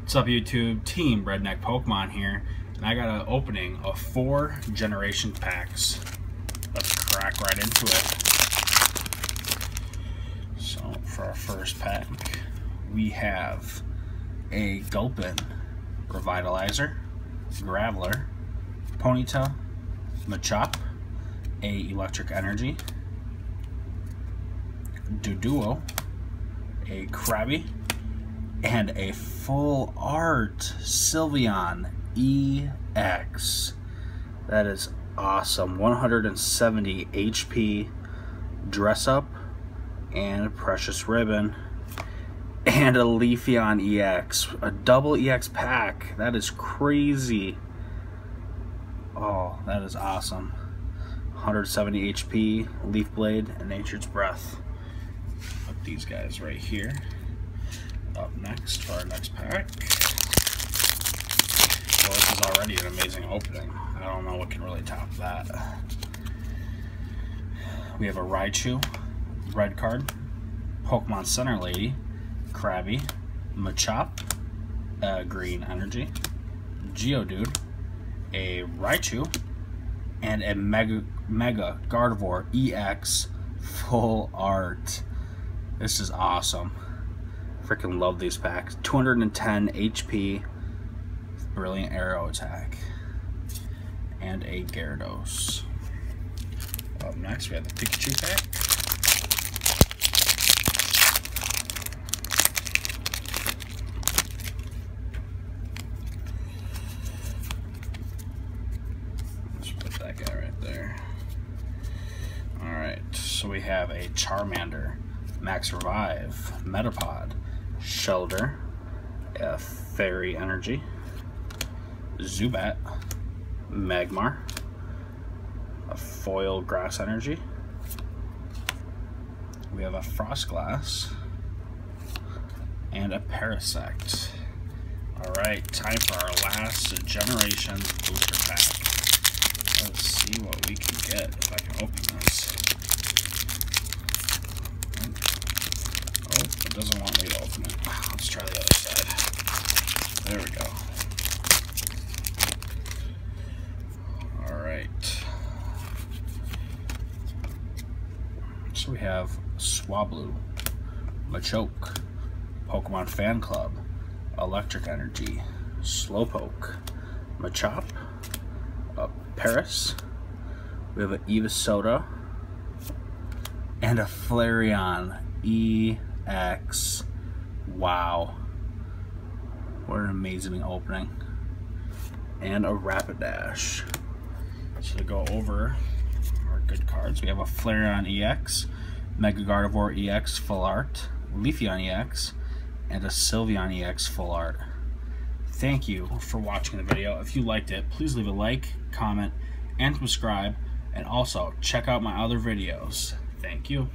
What's up, YouTube? Team Redneck Pokemon here, and I got an opening of 4 generation packs. Let's crack right into it. So for our first pack, we have a Gulpin, Revitalizer, Graveler, Ponyta, Machop, a Electric Energy, Doduo, a Krabby, and a full art Sylveon EX. That is awesome. 170 HP, dress up, and precious ribbon, and a Leafeon EX. A double EX pack. That is crazy. Oh, that is awesome. 170 HP, Leaf Blade, and Nature's Breath. Put these guys right here. Up next for our next pack. Well, this is already an amazing opening. I don't know what can really top that. We have a Raichu, red card, Pokemon Center Lady, Krabby, Machop, green energy, Geodude, a Raichu, and a Mega Gardevoir EX full art. This is awesome. Freaking love these packs. 210 HP, brilliant arrow attack, and a Gyarados. Up next, we have the Pikachu pack. Let's put that guy right there. Alright, so we have a Charmander, Max Revive, Metapod, Shellder, a Fairy Energy, Zubat, Magmar, a foil Grass Energy. We have a Frostlass, and a Parasect. Alright, time for our last generation booster pack. Let's see what we can get if I can open this. Oh, it doesn't want me to open it. Let's try the other side. There we go. Alright. So we have Swablu, Machoke, Pokemon Fan Club, Electric Energy, Slowpoke, Machop, Paris. We have an Evisota, and a Flareon EX. Wow, what an amazing opening. And a Rapidash. So to go over our good cards, we have a Flareon EX, Mega Gardevoir EX full art, Leafeon EX, and a Sylveon EX full art. Thank you for watching the video. If you liked it, please leave a like, comment, and subscribe, and also check out my other videos. Thank you.